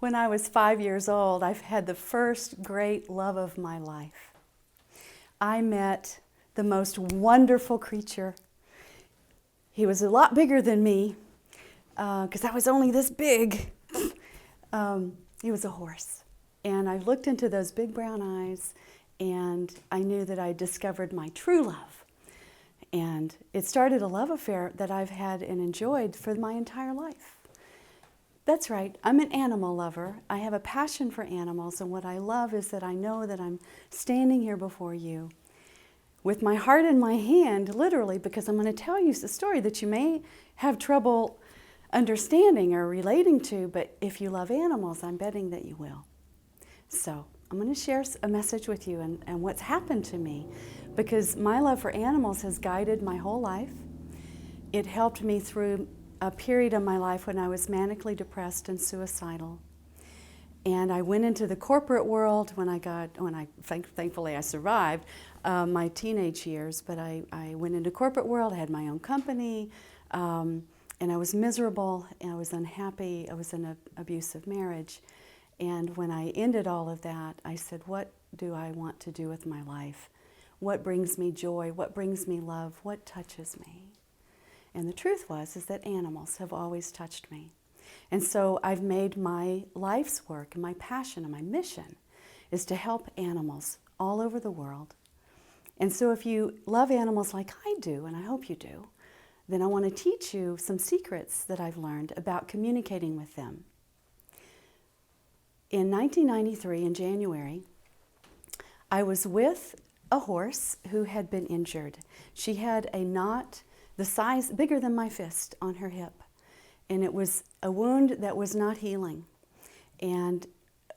When I was 5 years old, I've had the first great love of my life. I met the most wonderful creature. He was a lot bigger than me, because I was only this big. He was a horse. And I looked into those big brown eyes, and I knew that I discovered my true love. And it started a love affair that I've had and enjoyed for my entire life. That's right, I'm an animal lover. I have a passion for animals, and what I love is that I know that I'm standing here before you with my heart in my hand, literally, because I'm going to tell you a story that you may have trouble understanding or relating to, but if you love animals, I'm betting that you will. So I'm going to share a message with you and what's happened to me, because my love for animals has guided my whole life. It helped me through a period of my life when I was manically depressed and suicidal. And I went into the corporate world thankfully I survived my teenage years, but I went into corporate world, I had my own company, and I was miserable, and I was unhappy, I was in an abusive marriage. And when I ended all of that, I said, what do I want to do with my life? What brings me joy? What brings me love? What touches me? And the truth is that animals have always touched me. And so I've made my life's work and my passion and my mission is to help animals all over the world. And so if you love animals like I do, and I hope you do, then I want to teach you some secrets that I've learned about communicating with them. In 1993, in January, I was with a horse who had been injured. She had a knot the size bigger than my fist on her hip, and it was a wound that was not healing. And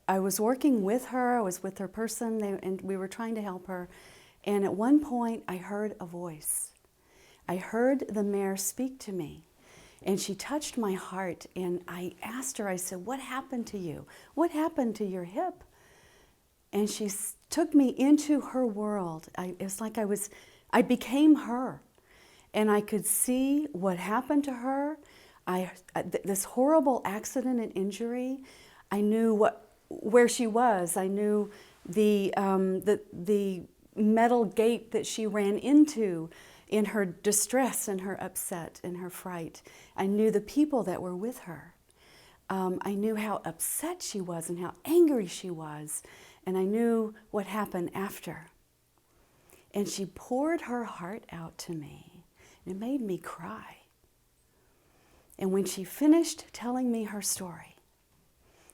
I was working with her, I was with her person, and we were trying to help her. And at one point, I heard a voice. I heard the mare speak to me, and she touched my heart, and I asked her, I said, what happened to you? What happened to your hip? And she took me into her world. It's like I became her. And I could see what happened to her. This horrible accident and injury. I knew where she was. I knew the metal gate that she ran into in her distress and her upset and her fright. I knew the people that were with her. I knew how upset she was and how angry she was. And I knew what happened after. And she poured her heart out to me. It made me cry. And when she finished telling me her story,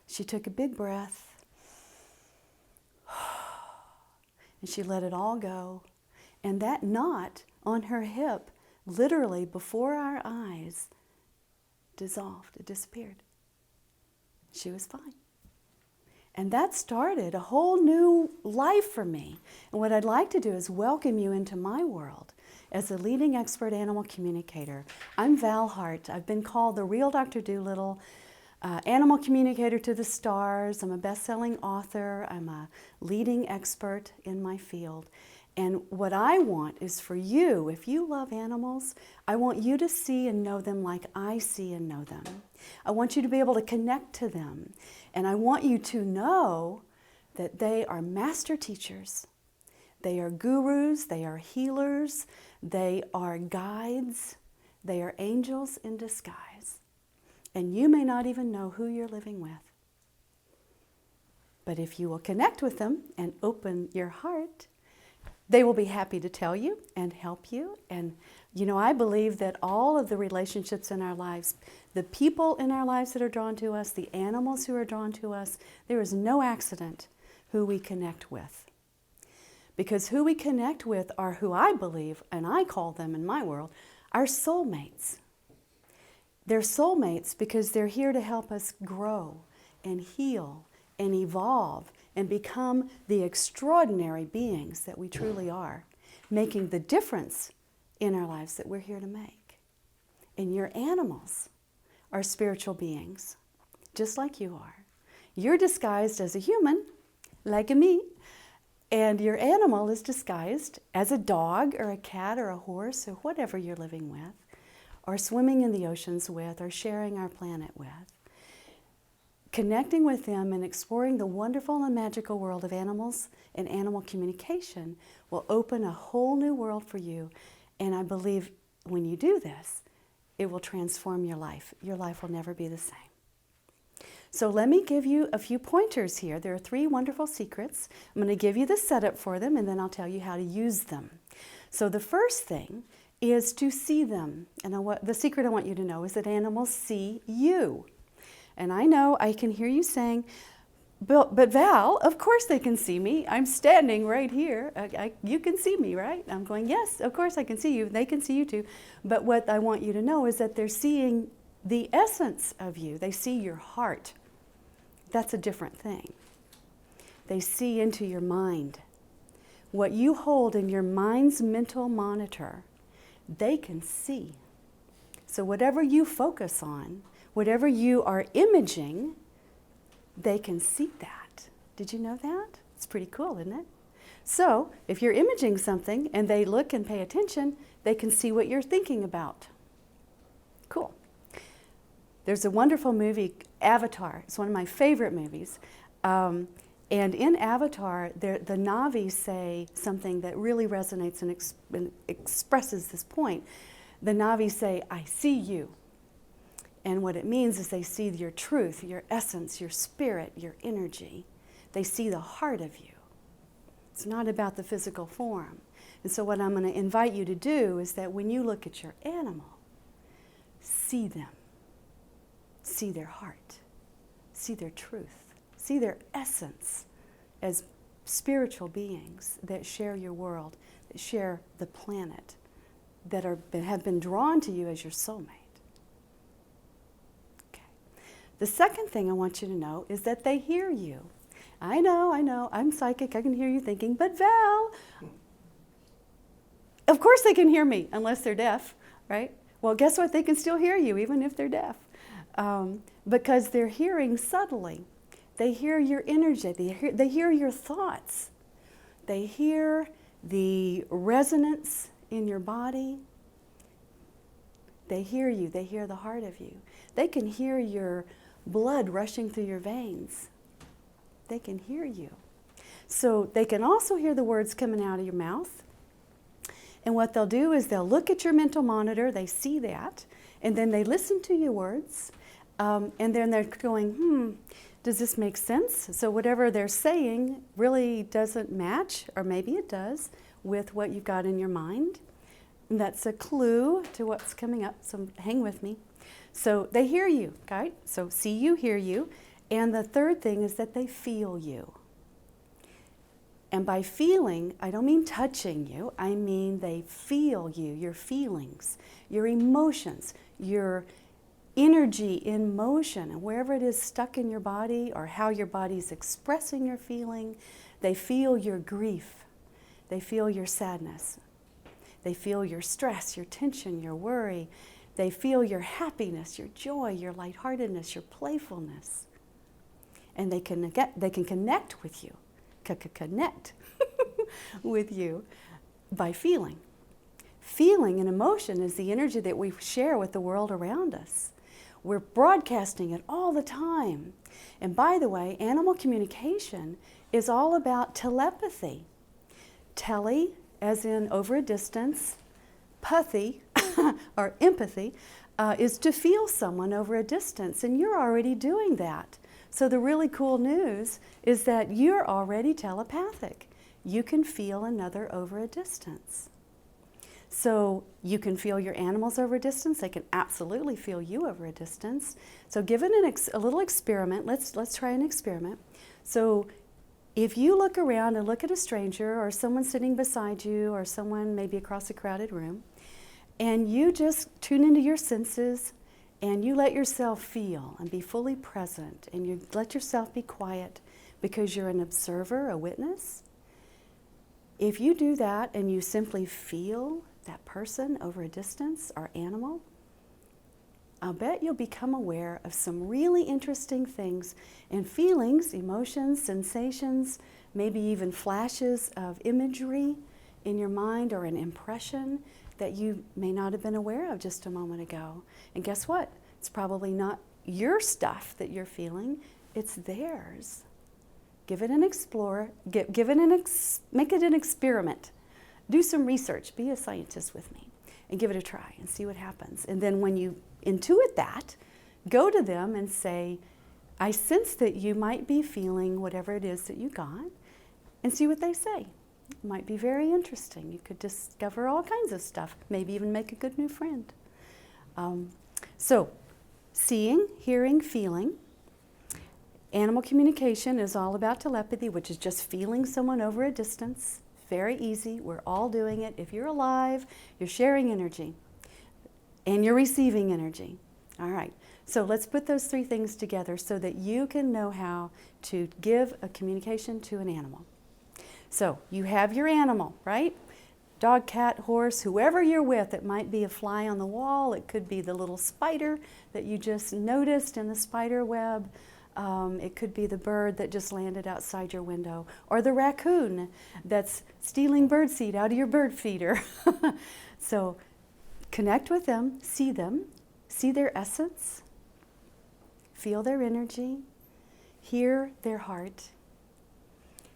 she took a big breath and she let it all go. And that knot on her hip, literally before our eyes, dissolved. It disappeared. She was fine. And that started a whole new life for me. And what I'd like to do is welcome you into my world as a leading expert animal communicator. I'm Val Hart. I've been called the real Dr. Dolittle, animal communicator to the stars. I'm a best-selling author. I'm a leading expert in my field. And what I want is for you, if you love animals, I want you to see and know them like I see and know them. I want you to be able to connect to them. And I want you to know that they are master teachers. They are gurus, they are healers, they are guides, they are angels in disguise. And you may not even know who you're living with. But if you will connect with them and open your heart, they will be happy to tell you and help you. And I believe that all of the relationships in our lives, the people in our lives that are drawn to us, the animals who are drawn to us, there is no accident who we connect with. Because who we connect with are who I believe, and I call them in my world, our soulmates. They're soulmates because they're here to help us grow and heal and evolve and become the extraordinary beings that we truly are, making the difference in our lives that we're here to make. And your animals are spiritual beings, just like you are. You're disguised as a human, like me, and your animal is disguised as a dog or a cat or a horse or whatever you're living with, or swimming in the oceans with, or sharing our planet with. connecting with them and exploring the wonderful and magical world of animals and animal communication will open a whole new world for you. And I believe when you do this, it will transform your life. Your life will never be the same. So let me give you a few pointers here. There are 3 wonderful secrets. I'm going to give you the setup for them, and then I'll tell you how to use them. So the first thing is to see them. And the secret I want you to know is that animals see you. And I know I can hear you saying, but Val, of course they can see me. I'm standing right here. You can see me, right? I'm going, yes, of course I can see you. They can see you too. But what I want you to know is that they're seeing the essence of you. They see your heart. That's a different thing. They see into your mind. What you hold in your mind's mental monitor, they can see. So whatever you focus on, whatever you are imaging, they can see that. Did you know that? It's pretty cool, isn't it? So if you're imaging something and they look and pay attention, they can see what you're thinking about. Cool. There's a wonderful movie, Avatar. It's one of my favorite movies. And in Avatar, the Na'vi say something that really resonates and expresses this point. The Na'vi say, I see you. And what it means is they see your truth, your essence, your spirit, your energy. They see the heart of you. It's not about the physical form. And so what I'm going to invite you to do is that when you look at your animal, see them. See their heart. See their truth. See their essence as spiritual beings that share your world, that share the planet, that have been drawn to you as your soulmate. The second thing I want you to know is that they hear you. I know, I'm psychic, I can hear you thinking, but Val, of course they can hear me, unless they're deaf, right? Well, guess what? They can still hear you, even if they're deaf, because they're hearing subtly. They hear your energy, they hear your thoughts. They hear the resonance in your body. They hear you, they hear the heart of you. They can hear your blood rushing through your veins. They can hear you. So they can also hear the words coming out of your mouth. And what they'll do is they'll look at your mental monitor, they see that, and then they listen to your words, and then they're going, does this make sense? So whatever they're saying really doesn't match, or maybe it does, with what you've got in your mind. And that's a clue to what's coming up, so hang with me. So they hear you, okay? So see you, hear you. And the third thing is that they feel you. And by feeling, I don't mean touching you, I mean they feel you, your feelings, your emotions, your energy in motion, and wherever it is stuck in your body or how your body's expressing your feeling, they feel your grief, they feel your sadness, they feel your stress, your tension, your worry, they feel your happiness, your joy, your lightheartedness, your playfulness. And they can connect with you, connect with you by feeling. Feeling and emotion is the energy that we share with the world around us. We're broadcasting it all the time. And by the way, animal communication is all about telepathy. Tele, as in over a distance, pathy, or empathy, is to feel someone over a distance, and you're already doing that. So the really cool news is that you're already telepathic. You can feel another over a distance. So you can feel your animals over a distance. They can absolutely feel you over a distance. So give it a little experiment. Let's try an experiment. So if you look around and look at a stranger or someone sitting beside you or someone maybe across a crowded room, and you just tune into your senses and you let yourself feel and be fully present, and you let yourself be quiet because you're an observer, a witness. If you do that and you simply feel that person over a distance or animal, I'll bet you'll become aware of some really interesting things and feelings, emotions, sensations, maybe even flashes of imagery in your mind or an impression that you may not have been aware of just a moment ago. And guess what? It's probably not your stuff that you're feeling. It's theirs. Give it an explore. Make it an experiment. Do some research. Be a scientist with me and give it a try and see what happens. And then when you intuit that, go to them and say, I sense that you might be feeling whatever it is that you got, and see what they say. It might be very interesting. You could discover all kinds of stuff, maybe even make a good new friend. So, seeing, hearing, feeling. Animal communication is all about telepathy, which is just feeling someone over a distance. Very easy. We're all doing it. If you're alive, you're sharing energy and you're receiving energy. All right. So let's put those three things together so that you can know how to give a communication to an animal. So you have your animal, right? Dog, cat, horse, whoever you're with. It might be a fly on the wall. It could be the little spider that you just noticed in the spider web. It could be the bird that just landed outside your window, or the raccoon that's stealing birdseed out of your bird feeder. So connect with them, see their essence, feel their energy, hear their heart,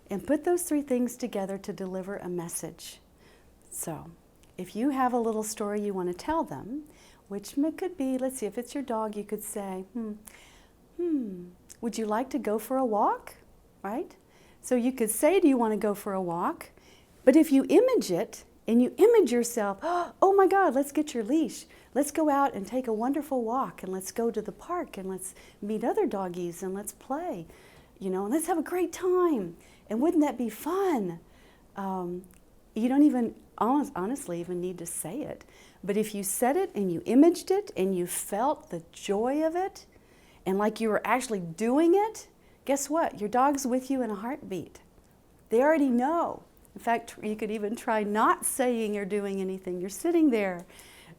and put those three things together to deliver a message. So if you have a little story you want to tell them, which could be, let's see, if it's your dog, you could say, would you like to go for a walk, right? So you could say, do you want to go for a walk? But if you image it, and you image yourself, oh my God, let's get your leash. Let's go out and take a wonderful walk, and let's go to the park, and let's meet other doggies, and let's play, and let's have a great time. And wouldn't that be fun? You don't even, honestly, even need to say it. But if you said it, and you imaged it, and you felt the joy of it, and like you were actually doing it, guess what? Your dog's with you in a heartbeat. They already know. In fact, you could even try not saying or doing anything. You're sitting there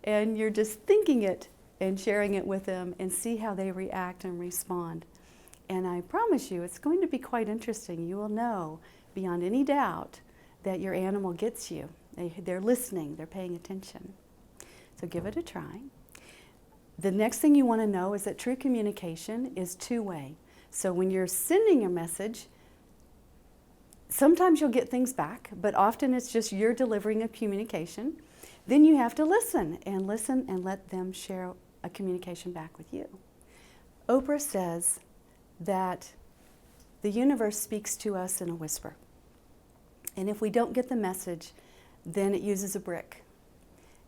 and you're just thinking it and sharing it with them, and see how they react and respond. And I promise you, it's going to be quite interesting. You will know beyond any doubt that your animal gets you. They're listening, they're paying attention. So give it a try. The next thing you want to know is that true communication is two-way. So when you're sending a message, sometimes you'll get things back, but often it's just you're delivering a communication. Then you have to listen and let them share a communication back with you. Oprah says that the universe speaks to us in a whisper. And if we don't get the message, then it uses a brick.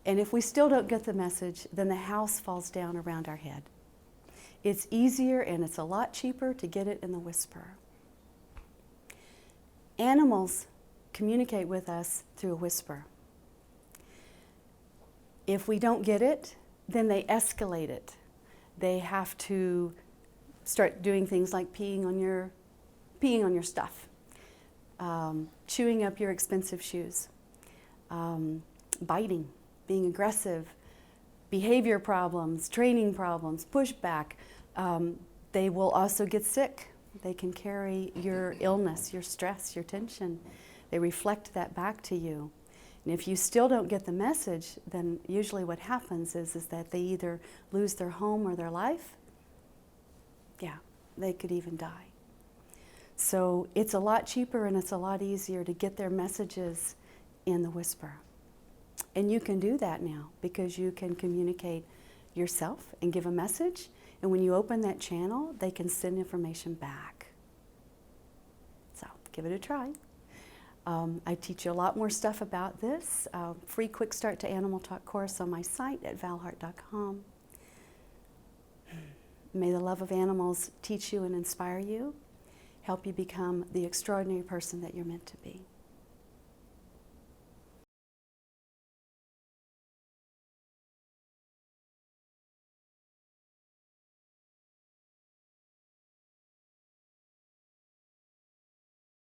And if we still don't get the message, then the house falls down around our head. It's easier and it's a lot cheaper to get it in the whisper. Animals communicate with us through a whisper. If we don't get it, then they escalate it. They have to start doing things like peeing on your stuff, chewing up your expensive shoes, biting, being aggressive, behavior problems, training problems, pushback. They will also get sick. They can carry your illness, your stress, your tension. They reflect that back to you. And if you still don't get the message, then usually what happens is that they either lose their home or their life. Yeah, they could even die. So it's a lot cheaper and it's a lot easier to get their messages in the whisper. And you can do that now because you can communicate yourself and give a message. And when you open that channel, they can send information back. So give it a try. I teach you a lot more stuff about this. Free Quick Start to Animal Talk course on my site at valhart.com. May the love of animals teach you and inspire you, help you become the extraordinary person that you're meant to be.